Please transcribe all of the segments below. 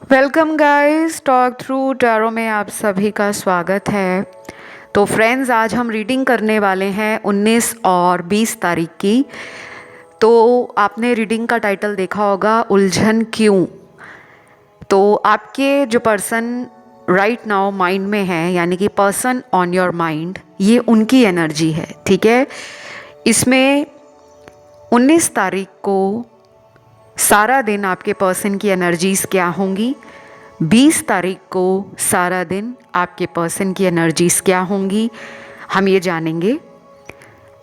Welcome guys, talk through tarot में आप सभी का स्वागत है। तो फ्रेंड्स, आज हम रीडिंग करने वाले हैं 19 और 20 तारीख की। तो आपने रीडिंग का टाइटल देखा होगा, उलझन क्यों। तो आपके जो पर्सन राइट नाउ माइंड में है, यानी कि पर्सन ऑन योर माइंड, ये उनकी एनर्जी है, ठीक है। इसमें 19 तारीख को सारा दिन आपके पर्सन की एनर्जीज़ क्या होंगी, 20 तारीख को सारा दिन आपके पर्सन की एनर्जीज़ क्या होंगी, हम ये जानेंगे।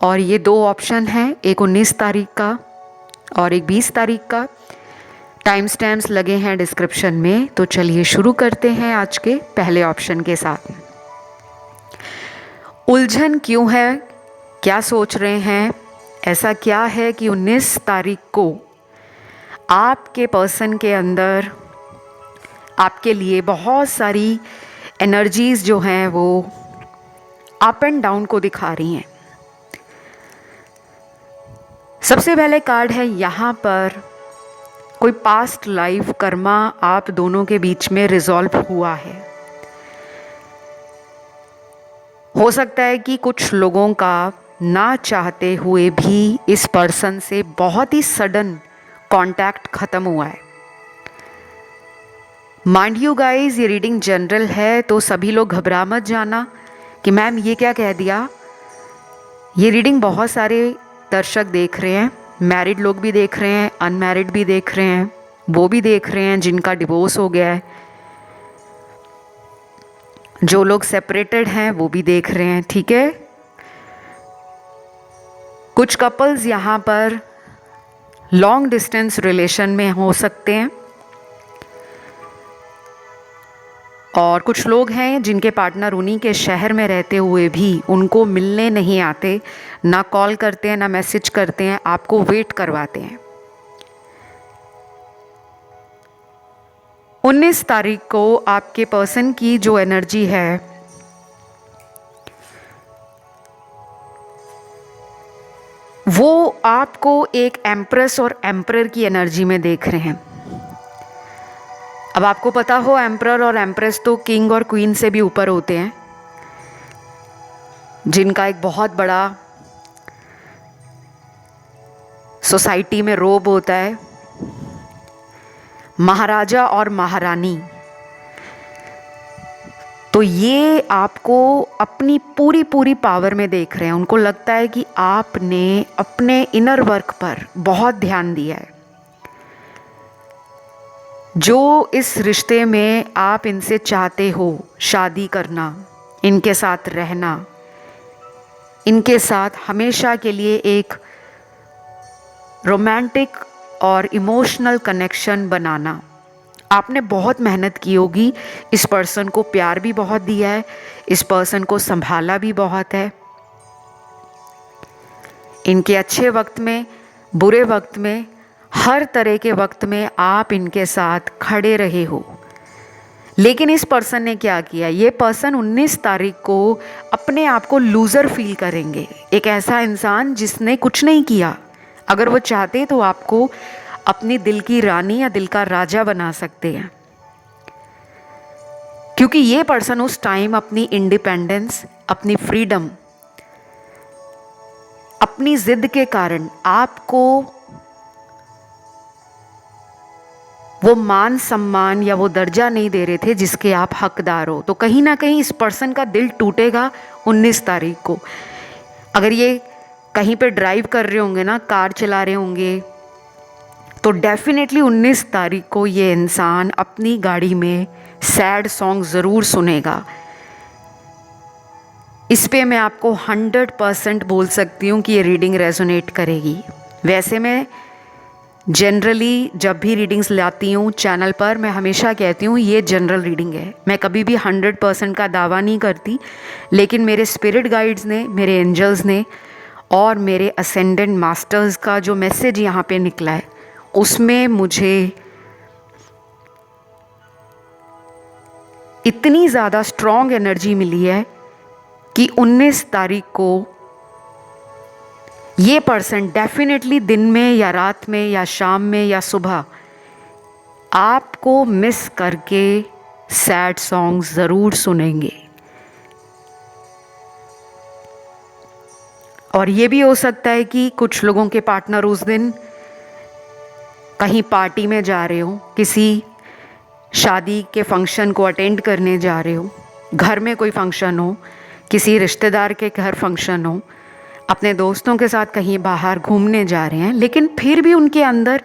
और ये दो ऑप्शन हैं, एक 19 तारीख का और एक 20 तारीख का। टाइम स्टैम्प्स लगे हैं डिस्क्रिप्शन में। तो चलिए शुरू करते हैं आज के पहले ऑप्शन के साथ। उलझन क्यों है, क्या सोच रहे हैं, ऐसा क्या है कि 19 तारीख को आपके पर्सन के अंदर आपके लिए बहुत सारी एनर्जीज़ जो हैं वो अप एंड डाउन को दिखा रही हैं। सबसे पहले कार्ड है यहाँ पर, कोई पास्ट लाइफ कर्मा आप दोनों के बीच में रिजॉल्व हुआ है। हो सकता है कि कुछ लोगों का ना चाहते हुए भी इस पर्सन से बहुत ही सडन कांटेक्ट ख़त्म हुआ है। माइंड यू गाइज, ये रीडिंग जनरल है, तो सभी लोग घबरा मत जाना कि मैम ये क्या कह दिया। ये रीडिंग बहुत सारे दर्शक देख रहे हैं, मैरिड लोग भी देख रहे हैं, अनमैरिड भी देख रहे हैं, वो भी देख रहे हैं जिनका डिवोर्स हो गया है, जो लोग सेपरेटेड हैं वो भी देख रहे हैं, ठीक है। कुछ कपल्स यहाँ पर लॉन्ग डिस्टेंस रिलेशन में हो सकते हैं, और कुछ लोग हैं जिनके पार्टनर उन्हीं के शहर में रहते हुए भी उनको मिलने नहीं आते, ना कॉल करते हैं ना मैसेज करते हैं, आपको वेट करवाते हैं। 19 तारीख को आपके पर्सन की जो एनर्जी है वो आपको एक एम्प्रेस और एम्परर की एनर्जी में देख रहे हैं। अब आपको पता हो, एम्परर और एम्प्रेस तो किंग और क्वीन से भी ऊपर होते हैं, जिनका एक बहुत बड़ा सोसाइटी में रोब होता है। महाराजा और महारानी, तो ये आपको अपनी पूरी पूरी पावर में देख रहे हैं। उनको लगता है कि आपने अपने इनर वर्क पर बहुत ध्यान दिया है। जो इस रिश्ते में आप इनसे चाहते हो, शादी करना, इनके साथ रहना, इनके साथ हमेशा के लिए एक रोमांटिक और इमोशनल कनेक्शन बनाना, आपने बहुत मेहनत की होगी। इस पर्सन को प्यार भी बहुत दिया है, इस पर्सन को संभाला भी बहुत है। इनके अच्छे वक्त में, बुरे वक्त में, हर तरह के वक्त में आप इनके साथ खड़े रहे हो। लेकिन इस पर्सन ने क्या किया, ये पर्सन 19 तारीख को अपने आप को लूज़र फील करेंगे। एक ऐसा इंसान जिसने कुछ नहीं किया। अगर वो चाहते तो आपको अपनी दिल की रानी या दिल का राजा बना सकते हैं, क्योंकि ये पर्सन उस टाइम अपनी इंडिपेंडेंस, अपनी फ्रीडम, अपनी जिद के कारण आपको वो मान सम्मान या वो दर्जा नहीं दे रहे थे जिसके आप हकदार हो। तो कहीं ना कहीं इस पर्सन का दिल टूटेगा 19 तारीख को। अगर ये कहीं पे ड्राइव कर रहे होंगे ना, कार चला रहे होंगे, तो डेफिनेटली 19 तारीख को ये इंसान अपनी गाड़ी में सैड सॉन्ग ज़रूर सुनेगा। इस पे मैं आपको 100% बोल सकती हूँ कि ये रीडिंग रेजोनेट करेगी। वैसे मैं जनरली जब भी रीडिंग्स लाती हूँ चैनल पर, मैं हमेशा कहती हूँ ये जनरल रीडिंग है। मैं कभी भी 100% का दावा नहीं करती, लेकिन मेरे स्पिरिट गाइड्स ने, मेरे एंजल्स ने और मेरे असेंडेंट मास्टर्स का जो मैसेज यहाँ पे निकला है, उसमें मुझे इतनी ज़्यादा स्ट्रॉन्ग एनर्जी मिली है कि 19 तारीख को ये पर्सन डेफिनेटली दिन में या रात में या शाम में या सुबह आपको मिस करके सैड सॉन्ग्स ज़रूर सुनेंगे। और ये भी हो सकता है कि कुछ लोगों के पार्टनर उस दिन कहीं पार्टी में जा रहे हो, किसी शादी के फंक्शन को अटेंड करने जा रहे हो, घर में कोई फंक्शन हो, किसी रिश्तेदार के घर फंक्शन हो, अपने दोस्तों के साथ कहीं बाहर घूमने जा रहे हैं, लेकिन फिर भी उनके अंदर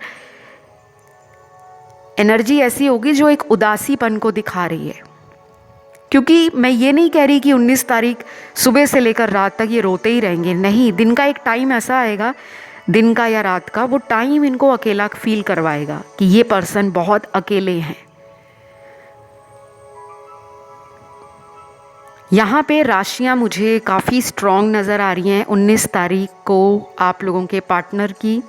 एनर्जी ऐसी होगी जो एक उदासीपन को दिखा रही है। क्योंकि मैं ये नहीं कह रही कि 19 तारीख सुबह से लेकर रात तक ये रोते ही रहेंगे, नहीं। दिन का एक टाइम ऐसा आएगा, दिन का या रात का, वो टाइम इनको अकेला फील करवाएगा कि ये पर्सन बहुत अकेले हैं। यहाँ पे राशियाँ मुझे काफ़ी स्ट्रॉन्ग नज़र आ रही हैं 19 तारीख को आप लोगों के पार्टनर की।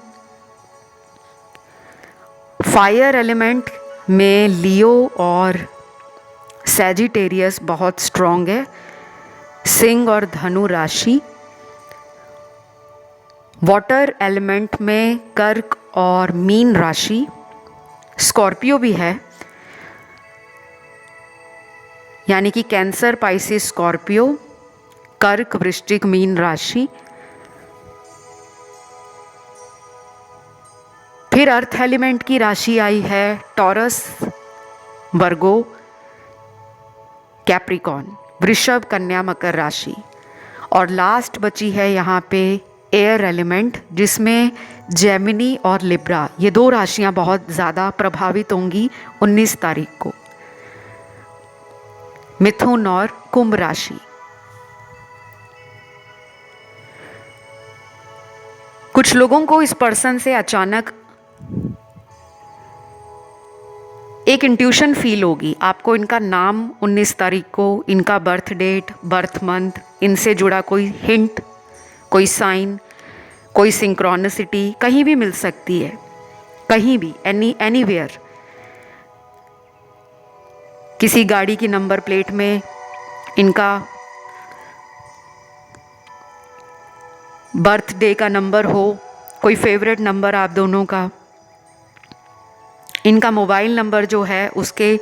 फायर एलिमेंट में लियो और सैजिटेरियस बहुत स्ट्रॉन्ग है। सिंह और धनु राशि। वाटर एलिमेंट में कर्क और मीन राशि। स्कॉर्पियो भी है, यानी कि कैंसर, पाइसिस, स्कॉर्पियो, कर्क, वृश्चिक, मीन राशि। फिर अर्थ एलिमेंट की राशि आई है टॉरस, वर्गो, कैप्रिकॉन, वृषभ, कन्या, मकर राशि। और लास्ट बची है यहाँ पे एयर एलिमेंट, जिसमें जेमिनी और लिब्रा, ये 2 राशियाँ बहुत ज़्यादा प्रभावित होंगी 19 तारीख को। मिथुन और कुंभ राशि। कुछ लोगों को इस पर्सन से अचानक एक इंट्यूशन फील होगी। आपको इनका नाम 19 तारीख को, इनका बर्थ डेट, बर्थ मंथ, इनसे जुड़ा कोई हिंट, कोई साइन, कोई सिंक्रोनिसिटी कहीं भी मिल सकती है, कहीं भी, एनीवेयर। किसी गाड़ी की नंबर प्लेट में इनका बर्थडे का नंबर हो, कोई फेवरेट नंबर आप दोनों का, इनका मोबाइल नंबर जो है उसके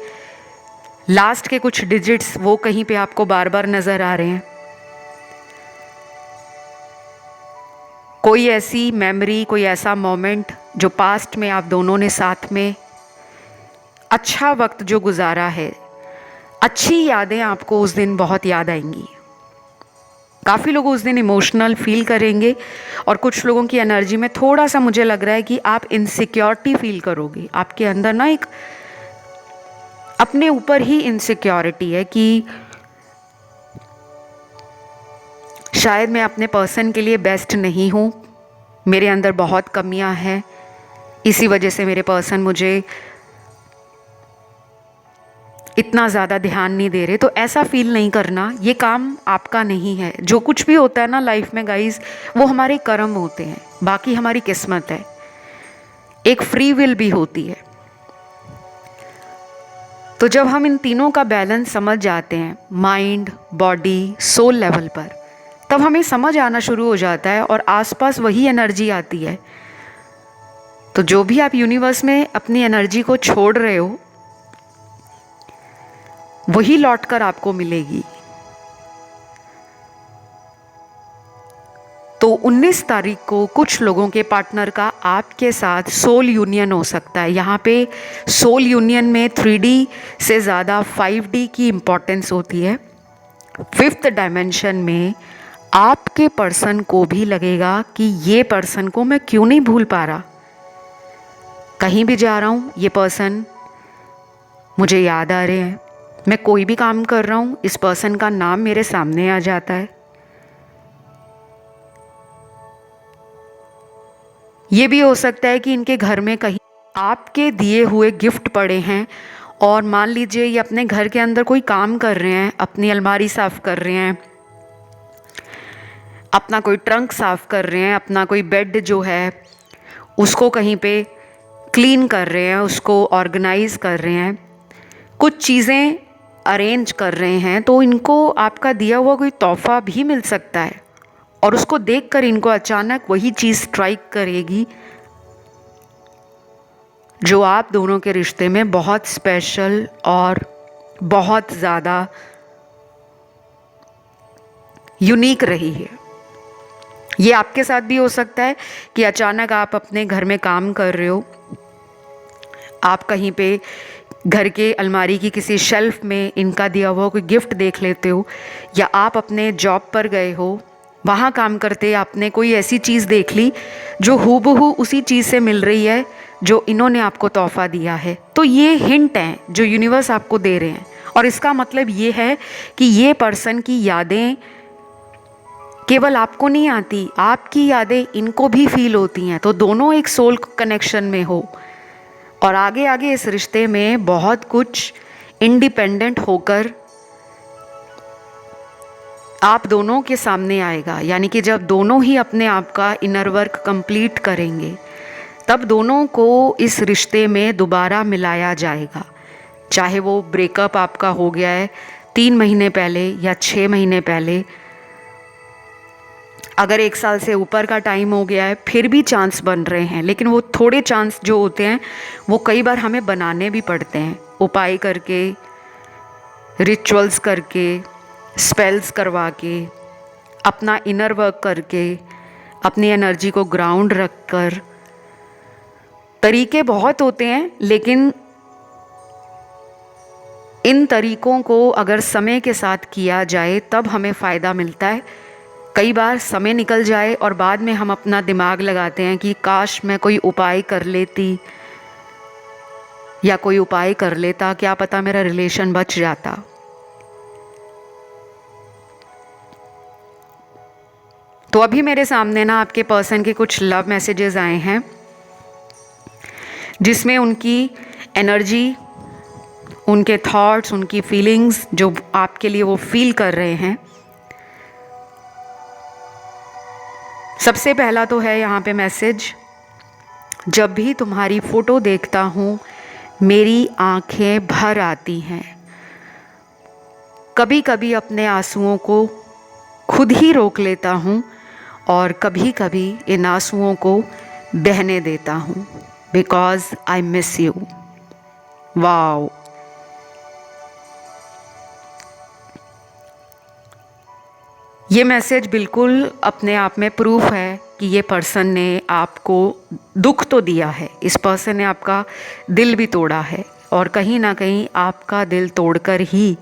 लास्ट के कुछ डिजिट्स वो कहीं पे आपको बार बार नज़र आ रहे हैं। कोई ऐसी मेमोरी, कोई ऐसा मोमेंट जो पास्ट में आप दोनों ने साथ में अच्छा वक्त जो गुजारा है, अच्छी यादें आपको उस दिन बहुत याद आएंगी। काफ़ी लोग उस दिन इमोशनल फील करेंगे और कुछ लोगों की एनर्जी में थोड़ा सा मुझे लग रहा है कि आप इनसिक्योरिटी फील करोगे। आपके अंदर ना एक अपने ऊपर ही इनसिक्योरिटी है कि शायद मैं अपने पर्सन के लिए बेस्ट नहीं हूँ, मेरे अंदर बहुत कमियां हैं, इसी वजह से मेरे पर्सन मुझे इतना ज़्यादा ध्यान नहीं दे रहे। तो ऐसा फील नहीं करना, ये काम आपका नहीं है। जो कुछ भी होता है ना लाइफ में गाइस, वो हमारे कर्म होते हैं, बाकी हमारी किस्मत है। एक फ्री विल भी होती है। तो जब हम इन तीनों का बैलेंस समझ जाते हैं, माइंड, बॉडी, सोल लेवल पर, तब हमें समझ आना शुरू हो जाता है और आसपास वही एनर्जी आती है। तो जो भी आप यूनिवर्स में अपनी एनर्जी को छोड़ रहे हो, वही लौटकर आपको मिलेगी। तो 19 तारीख को कुछ लोगों के पार्टनर का आपके साथ सोल यूनियन हो सकता है। यहाँ पे सोल यूनियन में 3D से ज़्यादा 5D की इम्पोर्टेंस होती है। 5th डायमेंशन में आपके पर्सन को भी लगेगा कि ये पर्सन को मैं क्यों नहीं भूल पा रहा, कहीं भी जा रहा हूँ ये पर्सन मुझे याद आ रहे हैं, मैं कोई भी काम कर रहा हूँ इस पर्सन का नाम मेरे सामने आ जाता है। ये भी हो सकता है कि इनके घर में कहीं आपके दिए हुए गिफ्ट पड़े हैं और मान लीजिए ये अपने घर के अंदर कोई काम कर रहे हैं, अपनी अलमारी साफ़ कर रहे हैं, अपना कोई ट्रंक साफ़ कर रहे हैं, अपना कोई बेड जो है उसको कहीं पे क्लीन कर रहे हैं, उसको ऑर्गेनाइज कर रहे हैं, कुछ चीज़ें अरेंज कर रहे हैं, तो इनको आपका दिया हुआ कोई तोहफ़ा भी मिल सकता है और उसको देखकर इनको अचानक वही चीज़ स्ट्राइक करेगी, जो आप दोनों के रिश्ते में बहुत स्पेशल और बहुत ज़्यादा यूनिक रही है। ये आपके साथ भी हो सकता है कि अचानक आप अपने घर में काम कर रहे हो, आप कहीं पे घर के अलमारी की किसी शेल्फ में इनका दिया हुआ कोई गिफ्ट देख लेते हो, या आप अपने जॉब पर गए हो, वहाँ काम करते आपने कोई ऐसी चीज़ देख ली जो हूबहू उसी चीज़ से मिल रही है जो इन्होंने आपको तोहफा दिया है। तो ये हिंट हैं जो यूनिवर्स आपको दे रहे हैं, और इसका मतलब ये है कि ये पर्सन की यादें केवल आपको नहीं आती, आपकी यादें इनको भी फील होती हैं। तो दोनों एक सोल कनेक्शन में हो, और आगे आगे इस रिश्ते में बहुत कुछ इंडिपेंडेंट होकर आप दोनों के सामने आएगा। यानी कि जब दोनों ही अपने आप का इनर वर्क कंप्लीट करेंगे, तब दोनों को इस रिश्ते में दोबारा मिलाया जाएगा। चाहे वो ब्रेकअप आपका हो गया है 3 महीने पहले या 6 महीने पहले, अगर 1 साल से ऊपर का टाइम हो गया है, फिर भी चांस बन रहे हैं। लेकिन वो थोड़े चांस जो होते हैं वो कई बार हमें बनाने भी पड़ते हैं, उपाय करके, रिचुअल्स करके, स्पेल्स करवा के, अपना इनर वर्क करके, अपनी एनर्जी को ग्राउंड रख कर। तरीके बहुत होते हैं, लेकिन इन तरीकों को अगर समय के साथ किया जाए तब हमें फ़ायदा मिलता है। कई बार समय निकल जाए और बाद में हम अपना दिमाग लगाते हैं कि काश मैं कोई उपाय कर लेती या कोई उपाय कर लेता, क्या पता मेरा रिलेशन बच जाता। तो अभी मेरे सामने ना आपके पर्सन के कुछ लव मैसेजेस आए हैं, जिसमें उनकी एनर्जी, उनके थॉट्स, उनकी फीलिंग्स जो आपके लिए वो फील कर रहे हैं। सबसे पहला तो है यहाँ पे मैसेज, जब भी तुम्हारी फ़ोटो देखता हूँ मेरी आँखें भर आती हैं। कभी कभी अपने आंसुओं को खुद ही रोक लेता हूँ और कभी कभी इन आंसुओं को बहने देता हूँ, because I miss you. Wow, ये मैसेज बिल्कुल अपने आप में प्रूफ है कि ये पर्सन ने आपको दुख तो दिया है, इस पर्सन ने आपका दिल भी तोड़ा है, और कहीं ना कहीं आपका दिल तोड़कर ही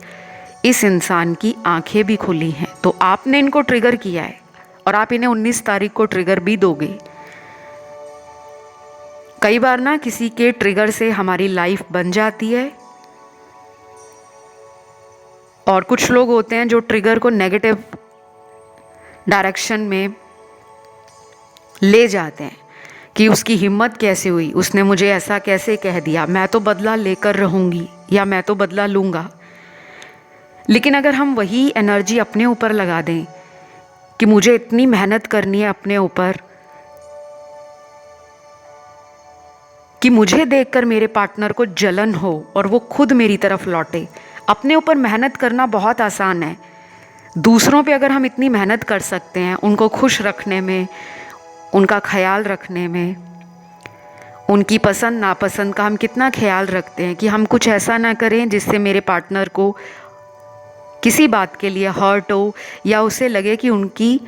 इस इंसान की आंखें भी खुली हैं। तो आपने इनको ट्रिगर किया है और आप इन्हें 19 तारीख को ट्रिगर भी दोगे। कई बार ना किसी के ट्रिगर से हमारी लाइफ बन जाती है, और कुछ लोग होते हैं जो ट्रिगर को नेगेटिव डायरेक्शन में ले जाते हैं कि उसकी हिम्मत कैसे हुई, उसने मुझे ऐसा कैसे कह दिया, मैं तो बदला लेकर रहूँगी या मैं तो बदला लूँगा। लेकिन अगर हम वही एनर्जी अपने ऊपर लगा दें कि मुझे इतनी मेहनत करनी है अपने ऊपर कि मुझे देखकर मेरे पार्टनर को जलन हो और वो खुद मेरी तरफ लौटे। अपने ऊपर मेहनत करना बहुत आसान है, दूसरों पे अगर हम इतनी मेहनत कर सकते हैं, उनको खुश रखने में, उनका ख्याल रखने में, उनकी पसंद नापसंद का हम कितना ख्याल रखते हैं कि हम कुछ ऐसा ना करें जिससे मेरे पार्टनर को किसी बात के लिए हर्ट हो या उसे लगे कि उनकी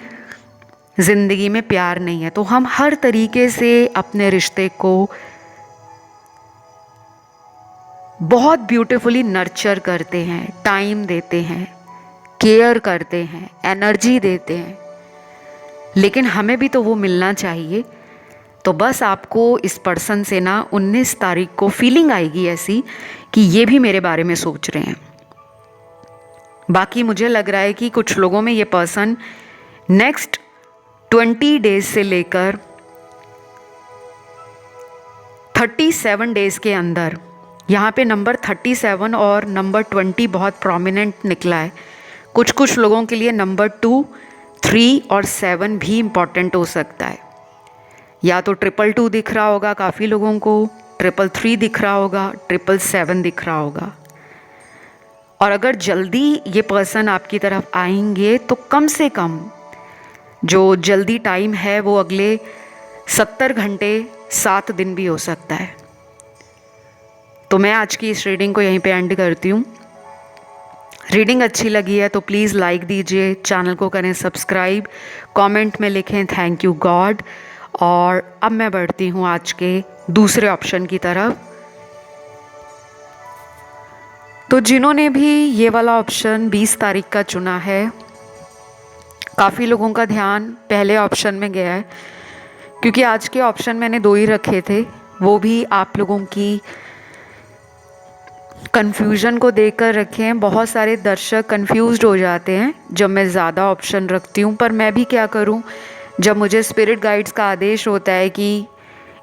ज़िंदगी में प्यार नहीं है। तो हम हर तरीके से अपने रिश्ते को बहुत ब्यूटीफुली नर्चर करते हैं, टाइम देते हैं, केयर करते हैं, एनर्जी देते हैं, लेकिन हमें भी तो वो मिलना चाहिए। तो बस आपको इस पर्सन से ना 19 तारीख को फीलिंग आएगी ऐसी कि ये भी मेरे बारे में सोच रहे हैं। बाकी मुझे लग रहा है कि कुछ लोगों में ये पर्सन नेक्स्ट 20 डेज से लेकर 37 डेज के अंदर, यहाँ पे नंबर 37 और नंबर 20 बहुत प्रोमिनेंट निकला है। कुछ कुछ लोगों के लिए नंबर 2, 3 और 7 भी इम्पॉर्टेंट हो सकता है। या तो 222 दिख रहा होगा काफ़ी लोगों को, 333 दिख रहा होगा, 777 दिख रहा होगा। और अगर जल्दी ये पर्सन आपकी तरफ आएंगे तो कम से कम जो जल्दी टाइम है वो अगले 70 घंटे 7 दिन भी हो सकता है। तो मैं आज की इस रीडिंग को यहीं पे एंड करती हूँ। रीडिंग अच्छी लगी है तो प्लीज़ लाइक दीजिए, चैनल को करें सब्सक्राइब, कमेंट में लिखें थैंक यू गॉड। और अब मैं बढ़ती हूँ आज के दूसरे ऑप्शन की तरफ। तो जिन्होंने भी ये वाला ऑप्शन 20 तारीख का चुना है, काफ़ी लोगों का ध्यान पहले ऑप्शन में गया है, क्योंकि आज के ऑप्शन मैंने 2 ही रखे थे। वो भी आप लोगों की कन्फ्यूज़न को देखकर रखे हैं। बहुत सारे दर्शक कन्फ्यूज्ड हो जाते हैं जब मैं ज़्यादा ऑप्शन रखती हूँ, पर मैं भी क्या करूँ, जब मुझे स्पिरिट गाइड्स का आदेश होता है कि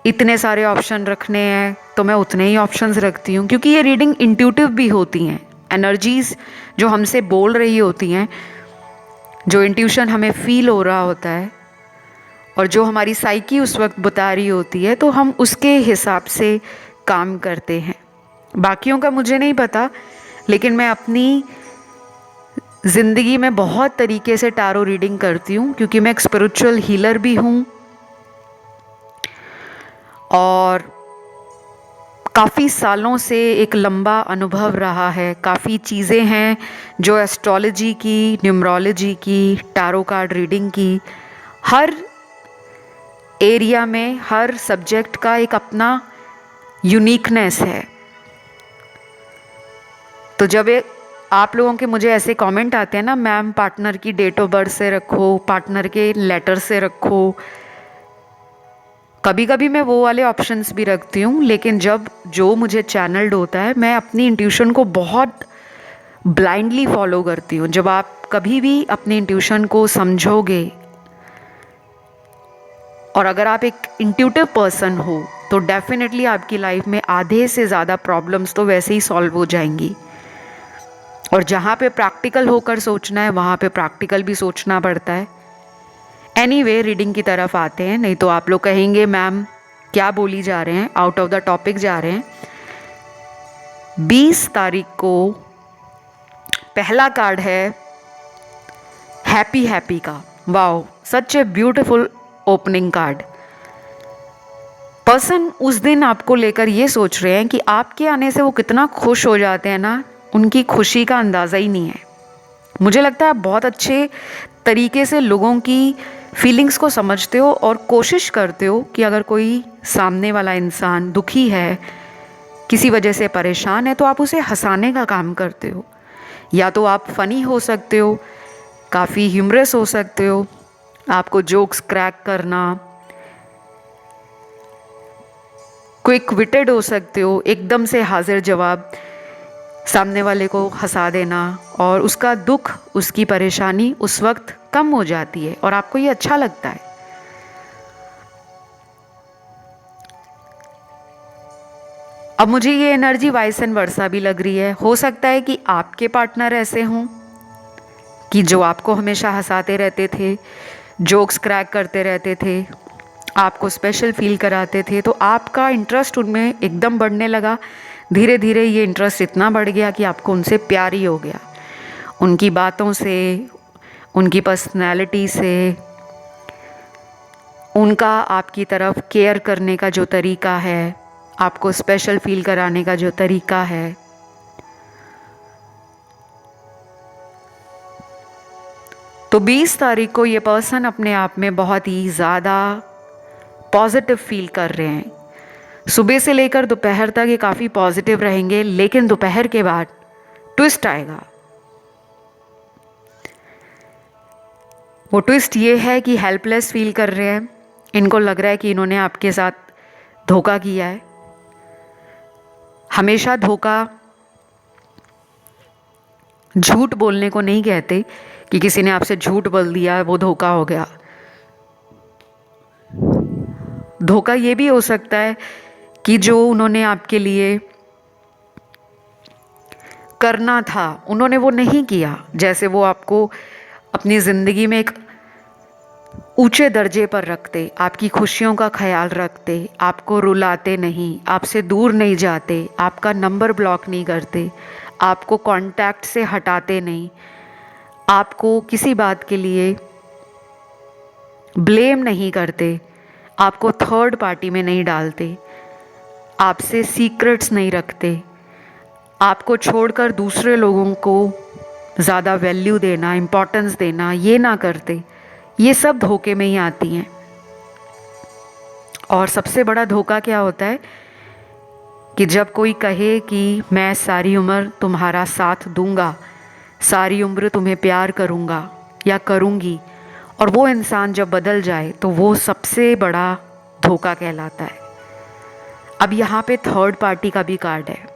इतने सारे ऑप्शन रखने हैं तो मैं उतने ही ऑप्शंस रखती हूँ। क्योंकि ये रीडिंग इंट्यूटिव भी होती हैं, एनर्जीज़ जो हमसे बोल रही होती हैं, जो इंट्यूशन हमें फील हो रहा होता है और जो हमारी साइकी उस वक्त बता रही होती है, तो हम उसके हिसाब से काम करते हैं। बाकियों का मुझे नहीं पता, लेकिन मैं अपनी ज़िंदगी में बहुत तरीके से टारो रीडिंग करती हूँ, क्योंकि मैं एक स्पिरिचुअल हीलर भी हूँ और काफ़ी सालों से एक लंबा अनुभव रहा है। काफ़ी चीज़ें हैं जो एस्ट्रोलॉजी की, न्यूमरोलॉजी की, टारो कार्ड रीडिंग की, हर एरिया में हर सब्जेक्ट का एक अपना यूनिकनेस है। तो जब आप लोगों के मुझे ऐसे कमेंट आते हैं ना, मैम पार्टनर की डेट ऑफ बर्थ से रखो, पार्टनर के लेटर से रखो, कभी कभी मैं वो वाले ऑप्शंस भी रखती हूँ। लेकिन जब जो मुझे चैनल्ड होता है, मैं अपनी इंट्यूशन को बहुत ब्लाइंडली फॉलो करती हूँ। जब आप कभी भी अपनी इंट्यूशन को समझोगे और अगर आप एक इंट्यूटिव पर्सन हो, तो डेफिनेटली आपकी लाइफ में आधे से ज़्यादा प्रॉब्लम्स तो वैसे ही सॉल्व हो जाएंगी। और जहाँ पे प्रैक्टिकल होकर सोचना है, वहाँ पे प्रैक्टिकल भी सोचना पड़ता है। एनीवे, रीडिंग की तरफ आते हैं, नहीं तो आप लोग कहेंगे मैम क्या बोली जा रहे हैं, आउट ऑफ द टॉपिक जा रहे हैं। 20 तारीख को पहला कार्ड है हैप्पी हैप्पी का। Wow, such a beautiful opening card. Person उस दिन आपको लेकर ये सोच रहे हैं कि आपके आने से वो कितना खुश हो जाते हैं ना, उनकी खुशी का अंदाज़ा ही नहीं है। मुझे लगता है आप बहुत अच्छे तरीके से लोगों की फीलिंग्स को समझते हो और कोशिश करते हो कि अगर कोई सामने वाला इंसान दुखी है, किसी वजह से परेशान है, तो आप उसे हंसाने का काम करते हो। या तो आप फ़नी हो सकते हो, काफ़ी ह्यूमरस हो सकते हो, आपको जोक्स क्रैक करना, क्विक विटेड हो सकते हो, एकदम से हाजिर जवाब सामने वाले को हंसा देना, और उसका दुख, उसकी परेशानी उस वक्त कम हो जाती है और आपको ये अच्छा लगता है। अब मुझे ये एनर्जी वाइस एंड वर्सा भी लग रही है। हो सकता है कि आपके पार्टनर ऐसे हों कि जो आपको हमेशा हंसाते रहते थे, जोक्स क्रैक करते रहते थे, आपको स्पेशल फील कराते थे, तो आपका इंटरेस्ट उनमें एकदम बढ़ने लगा। धीरे धीरे ये इंटरेस्ट इतना बढ़ गया कि आपको उनसे प्यार ही हो गया। उनकी बातों से, उनकी पर्सनैलिटी से, उनका आपकी तरफ केयर करने का जो तरीका है, आपको स्पेशल फील कराने का जो तरीका है, तो 20 तारीख को ये पर्सन अपने आप में बहुत ही ज़्यादा पॉजिटिव फील कर रहे हैं। सुबह से लेकर दोपहर तक ये काफ़ी पॉजिटिव रहेंगे, लेकिन दोपहर के बाद ट्विस्ट आएगा। वो ट्विस्ट ये है कि हेल्पलेस फील कर रहे हैं। इनको लग रहा है कि इन्होंने आपके साथ धोखा किया है। हमेशा धोखा झूठ बोलने को नहीं कहते कि किसी ने आपसे झूठ बोल दिया वो धोखा हो गया। धोखा ये भी हो सकता है कि जो उन्होंने आपके लिए करना था, उन्होंने वो नहीं किया। जैसे वो आपको अपनी ज़िंदगी में एक ऊंचे दर्जे पर रखते, आपकी खुशियों का ख्याल रखते, आपको रुलाते नहीं, आपसे दूर नहीं जाते, आपका नंबर ब्लॉक नहीं करते, आपको कांटेक्ट से हटाते नहीं, आपको किसी बात के लिए ब्लेम नहीं करते, आपको थर्ड पार्टी में नहीं डालते, आपसे सीक्रेट्स नहीं रखते, आपको छोड़कर दूसरे लोगों को ज़्यादा वैल्यू देना, इम्पोर्टेंस देना ये ना करते, ये सब धोखे में ही आती हैं। और सबसे बड़ा धोखा क्या होता है कि जब कोई कहे कि मैं सारी उम्र तुम्हारा साथ दूंगा, सारी उम्र तुम्हें प्यार करूंगा या करूंगी, और वो इंसान जब बदल जाए तो वो सबसे बड़ा धोखा कहलाता है। अब यहाँ पे थर्ड पार्टी का भी कार्ड है।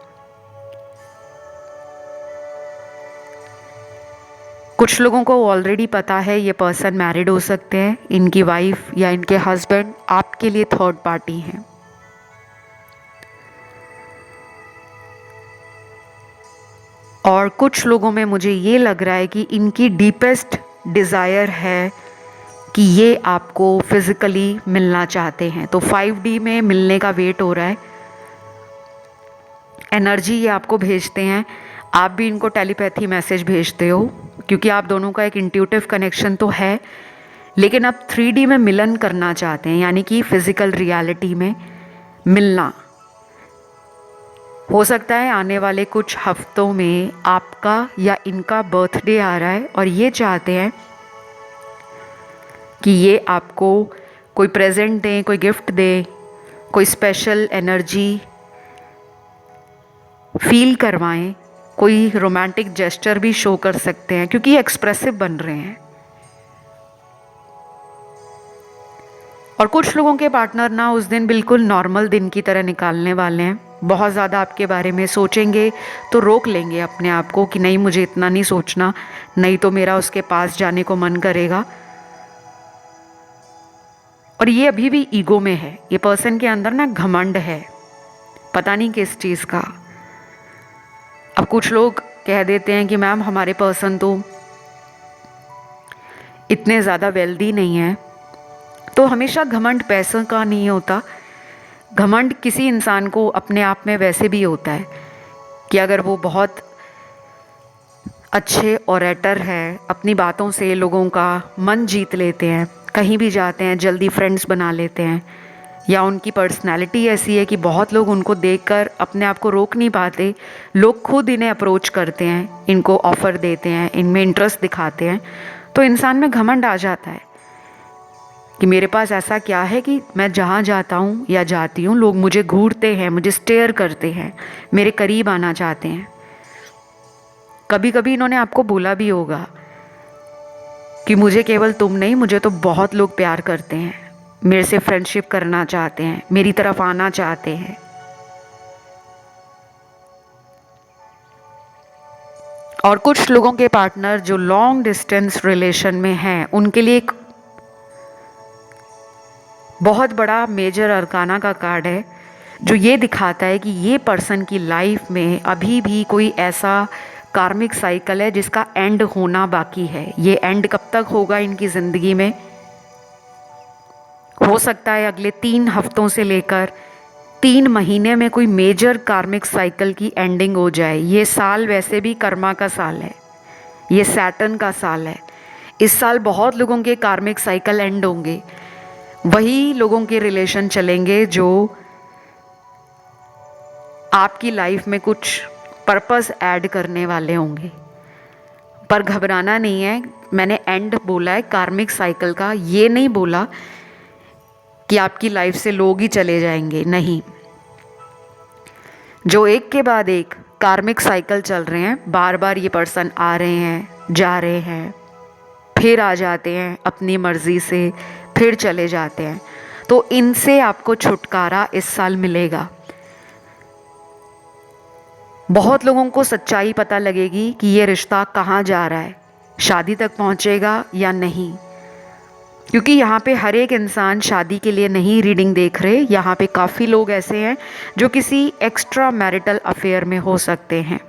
कुछ लोगों को ऑलरेडी पता है ये पर्सन मैरिड हो सकते हैं, इनकी वाइफ या इनके हस्बैंड आपके लिए थर्ड पार्टी हैं। और कुछ लोगों में मुझे ये लग रहा है कि इनकी डीपेस्ट डिज़ायर है कि ये आपको फिज़िकली मिलना चाहते हैं। तो 5D में मिलने का वेट हो रहा है। एनर्जी ये आपको भेजते हैं, आप भी इनको टेलीपैथी मैसेज भेजते हो, क्योंकि आप दोनों का एक इंट्यूटिव कनेक्शन तो है, लेकिन अब 3D में मिलन करना चाहते हैं, यानी कि फिज़िकल रियलिटी में मिलना। हो सकता है आने वाले कुछ हफ्तों में आपका या इनका बर्थडे आ रहा है और ये चाहते हैं कि ये आपको कोई प्रेजेंट दें, कोई गिफ्ट दें, कोई स्पेशल एनर्जी फील करवाएं, कोई रोमांटिक जेस्चर भी शो कर सकते हैं, क्योंकि ये एक्सप्रेसिव बन रहे हैं। और कुछ लोगों के पार्टनर ना उस दिन बिल्कुल नॉर्मल दिन की तरह निकालने वाले हैं, बहुत ज़्यादा आपके बारे में सोचेंगे तो रोक लेंगे अपने आप को कि नहीं, मुझे इतना नहीं सोचना, नहीं तो मेरा उसके पास जाने को मन करेगा। और ये अभी भी ईगो में है, ये पर्सन के अंदर ना घमंड है, पता नहीं किस चीज़ का। अब कुछ लोग कह देते हैं कि मैम हमारे पर्सन तो इतने ज़्यादा वेल्दी नहीं है। तो हमेशा घमंड पैसों का नहीं होता, घमंड किसी इंसान को अपने आप में वैसे भी होता है कि अगर वो बहुत अच्छे ओरेटर है, अपनी बातों से लोगों का मन जीत लेते हैं, कहीं भी जाते हैं जल्दी फ्रेंड्स बना लेते हैं, या उनकी पर्सनैलिटी ऐसी है कि बहुत लोग उनको देखकर अपने आप को रोक नहीं पाते, लोग खुद इन्हें अप्रोच करते हैं, इनको ऑफ़र देते हैं, इनमें इंटरेस्ट दिखाते हैं, तो इंसान में घमंड आ जाता है कि मेरे पास ऐसा क्या है कि मैं जहाँ जाता हूँ या जाती हूँ लोग मुझे घूरते हैं, मुझे स्टेयर करते हैं, मेरे करीब आना चाहते हैं। कभी कभी इन्होंने आपको बोला भी होगा कि मुझे केवल तुम नहीं, मुझे तो बहुत लोग प्यार करते हैं, मेरे से फ्रेंडशिप करना चाहते हैं, मेरी तरफ आना चाहते हैं। और कुछ लोगों के पार्टनर जो लॉन्ग डिस्टेंस रिलेशन में हैं, उनके लिए एक बहुत बड़ा मेजर अरकाना का कार्ड है जो ये दिखाता है कि ये पर्सन की लाइफ में अभी भी कोई ऐसा कार्मिक साइकिल है जिसका एंड होना बाकी है। ये एंड कब तक होगा इनकी ज़िंदगी में, हो सकता है अगले 3 हफ्तों से लेकर 3 महीने में कोई मेजर कार्मिक साइकिल की एंडिंग हो जाए। ये साल वैसे भी कर्मा का साल है, ये सैटर्न का साल है। इस साल बहुत लोगों के कार्मिक साइकिल एंड होंगे, वही लोगों के रिलेशन चलेंगे जो आपकी लाइफ में कुछ पर्पस ऐड करने वाले होंगे। पर घबराना नहीं है, मैंने एंड बोला है कार्मिक साइकिल का, ये नहीं बोला कि आपकी लाइफ से लोग ही चले जाएंगे, नहीं। जो एक के बाद एक कार्मिक साइकिल चल रहे हैं, बार बार ये पर्सन आ रहे हैं, जा रहे हैं, फिर आ जाते हैं अपनी मर्जी से, फिर चले जाते हैं, तो इनसे आपको छुटकारा इस साल मिलेगा। बहुत लोगों को सच्चाई पता लगेगी कि ये रिश्ता कहाँ जा रहा है, शादी तक पहुँचेगा या नहीं, क्योंकि यहाँ पे हर एक इंसान शादी के लिए नहीं रीडिंग देख रहे। यहाँ पे काफ़ी लोग ऐसे हैं जो किसी एक्स्ट्रा मैरिटल अफेयर में हो सकते हैं,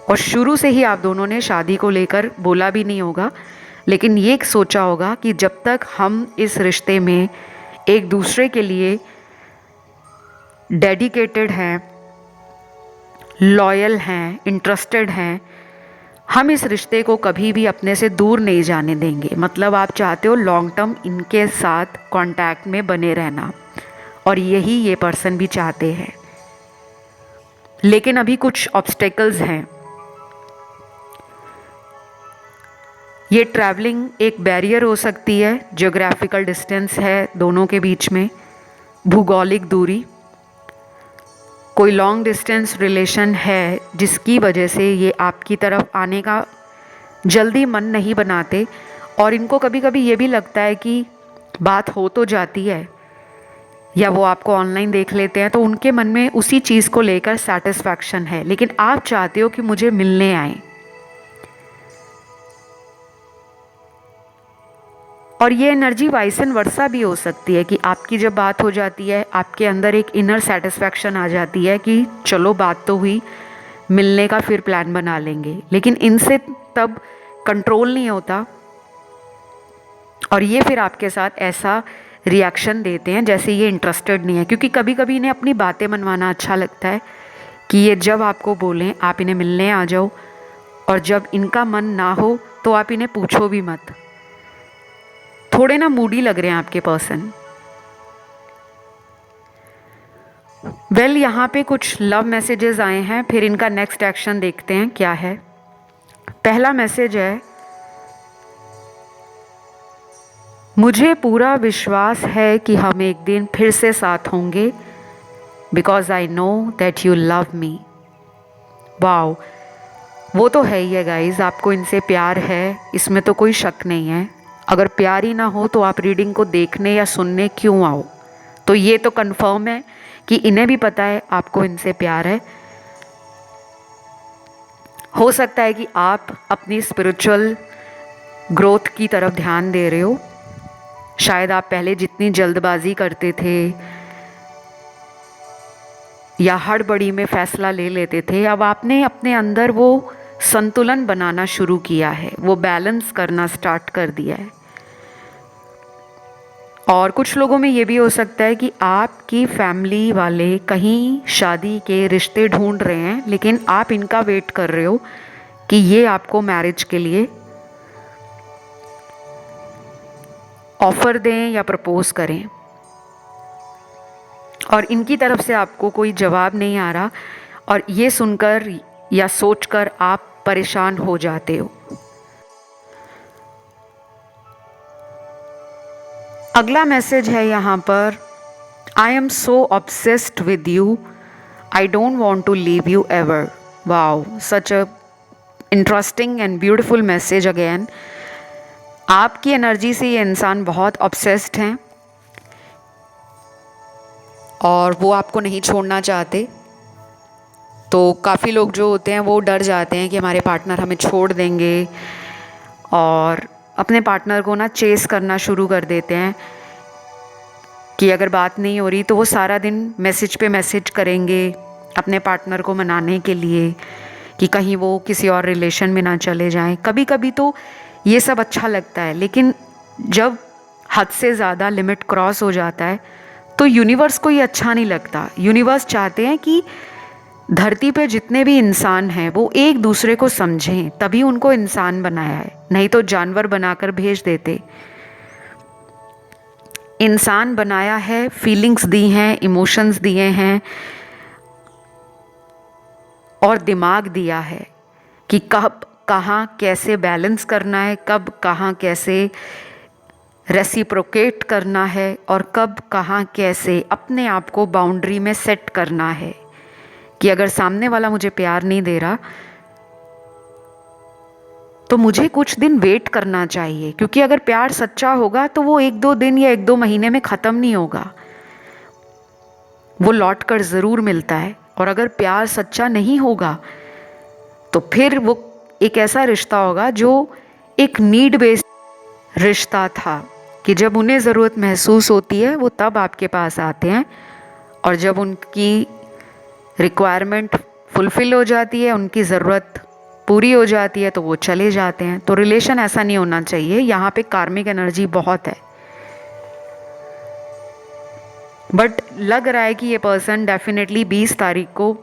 और शुरू से ही आप दोनों ने शादी को लेकर बोला भी नहीं होगा, लेकिन ये सोचा होगा कि जब तक हम इस रिश्ते में एक दूसरे के लिए डेडिकेटेड हैं, लॉयल हैं, इंटरेस्टेड हैं, हम इस रिश्ते को कभी भी अपने से दूर नहीं जाने देंगे। मतलब आप चाहते हो लॉन्ग टर्म इनके साथ कांटेक्ट में बने रहना, और यही ये पर्सन भी चाहते हैं। लेकिन अभी कुछ ऑब्स्टेकल्स हैं। ये ट्रैवलिंग एक बैरियर हो सकती है, ज्योग्राफिकल डिस्टेंस है दोनों के बीच में, भूगोलिक दूरी, कोई लॉन्ग डिस्टेंस रिलेशन है जिसकी वजह से ये आपकी तरफ आने का जल्दी मन नहीं बनाते। और इनको कभी कभी ये भी लगता है कि बात हो तो जाती है या वो आपको ऑनलाइन देख लेते हैं तो उनके मन में उसी चीज़ को लेकर सेटिस्फैक्शन है, लेकिन आप चाहते हो कि मुझे मिलने आए। और ये एनर्जी वाइस एंड वर्सा भी हो सकती है कि आपकी जब बात हो जाती है आपके अंदर एक इनर सेटिस्फैक्शन आ जाती है कि चलो बात तो हुई, मिलने का फिर प्लान बना लेंगे, लेकिन इनसे तब कंट्रोल नहीं होता और ये फिर आपके साथ ऐसा रिएक्शन देते हैं जैसे ये इंटरेस्टेड नहीं है। क्योंकि कभी कभी इन्हें अपनी बातें मनवाना अच्छा लगता है कि ये जब आपको बोलें आप इन्हें मिलने आ जाओ, और जब इनका मन ना हो तो आप इन्हें पूछो भी मत। थोड़े ना मूडी लग रहे हैं आपके पर्सन। वेल, यहाँ पे कुछ लव मैसेजेस आए हैं, फिर इनका नेक्स्ट एक्शन देखते हैं क्या है। पहला मैसेज है, मुझे पूरा विश्वास है कि हम एक दिन फिर से साथ होंगे, because I know that you love me. Wow, वो तो है ही है गाइज, आपको इनसे प्यार है, इसमें तो कोई शक नहीं है। अगर प्यार ही ना हो तो आप रीडिंग को देखने या सुनने क्यों आओ? तो ये तो कंफर्म है कि इन्हें भी पता है आपको इनसे प्यार है। हो सकता है कि आप अपनी स्पिरिचुअल ग्रोथ की तरफ ध्यान दे रहे हो। शायद आप पहले जितनी जल्दबाजी करते थे या हड़बड़ी में फैसला ले लेते थे, अब आपने अपने अंदर वो संतुलन बनाना शुरू किया है, वो बैलेंस करना स्टार्ट कर दिया है। और कुछ लोगों में ये भी हो सकता है कि आपकी फैमिली वाले कहीं शादी के रिश्ते ढूंढ रहे हैं, लेकिन आप इनका वेट कर रहे हो कि ये आपको मैरिज के लिए ऑफर दें या प्रपोज करें, और इनकी तरफ से आपको कोई जवाब नहीं आ रहा, और ये सुनकर या सोचकर आप परेशान हो जाते हो। अगला मैसेज है यहाँ पर, I am so obsessed with you, I don't want to leave you ever. Wow, such a interesting and beautiful message again. आपकी एनर्जी से ये इंसान बहुत ऑब्सेस्ड हैं और वो आपको नहीं छोड़ना चाहते। तो काफ़ी लोग जो होते हैं वो डर जाते हैं कि हमारे पार्टनर हमें छोड़ देंगे, और अपने पार्टनर को ना चेस करना शुरू कर देते हैं कि अगर बात नहीं हो रही तो वो सारा दिन मैसेज पे मैसेज करेंगे अपने पार्टनर को मनाने के लिए कि कहीं वो किसी और रिलेशन में ना चले जाएं। कभी कभी तो ये सब अच्छा लगता है, लेकिन जब हद से ज़्यादा लिमिट क्रॉस हो जाता है तो यूनिवर्स को ये अच्छा नहीं लगता। यूनिवर्स चाहते हैं कि धरती पे जितने भी इंसान हैं वो एक दूसरे को समझें, तभी उनको इंसान बनाया है, नहीं तो जानवर बनाकर भेज देते। इंसान बनाया है, फीलिंग्स दी हैं, इमोशंस दिए हैं और दिमाग दिया है कि कब कहाँ कैसे बैलेंस करना है, कब कहाँ कैसे रेसिप्रोकेट करना है, और कब कहाँ कैसे अपने आप को बाउंड्री में सेट करना है कि अगर सामने वाला मुझे प्यार नहीं दे रहा तो मुझे कुछ दिन वेट करना चाहिए, क्योंकि अगर प्यार सच्चा होगा तो वो 1-2 दिन या 1-2 महीने में ख़त्म नहीं होगा, वो लौट कर ज़रूर मिलता है। और अगर प्यार सच्चा नहीं होगा तो फिर वो एक ऐसा रिश्ता होगा जो एक नीड बेस्ड रिश्ता था कि जब उन्हें ज़रूरत महसूस होती है वो तब आपके पास आते हैं, और जब उनकी रिक्वायरमेंट फुलफ़िल हो जाती है, उनकी ज़रूरत पूरी हो जाती है तो वो चले जाते हैं। तो रिलेशन ऐसा नहीं होना चाहिए। यहाँ पे कार्मिक एनर्जी बहुत है, बट लग रहा है कि ये पर्सन डेफिनेटली 20 तारीख को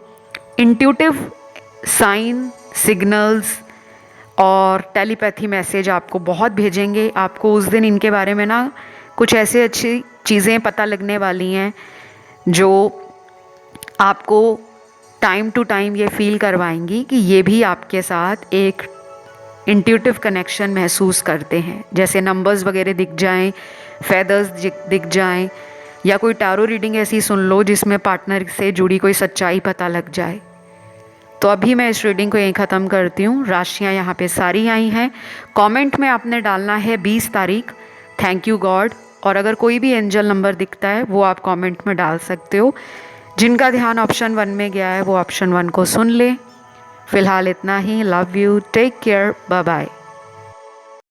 इंट्यूटिव साइन, सिग्नल्स और टेलीपैथी मैसेज आपको बहुत भेजेंगे। आपको उस दिन इनके बारे में ना कुछ ऐसे अच्छी चीज़ें पता लगने वाली हैं जो आपको टाइम टू टाइम ये फील करवाएंगी कि ये भी आपके साथ एक इंट्यूटिव कनेक्शन महसूस करते हैं। जैसे नंबर्स वगैरह दिख जाएं, फेदर्स दिख जाएं, या कोई टैरो रीडिंग ऐसी सुन लो जिसमें पार्टनर से जुड़ी कोई सच्चाई पता लग जाए। तो अभी मैं इस रीडिंग को यहीं ख़त्म करती हूँ। राशियाँ यहाँ पे सारी आई हैं। कमेंट में आपने डालना है 20 तारीख, थैंक यू गॉड। और अगर कोई भी एंजल नंबर दिखता है वो आप कमेंट में डाल सकते हो। जिनका ध्यान ऑप्शन 1 में गया है वो ऑप्शन 1 को सुन ले। फिलहाल इतना ही। Love you, take care, bye bye.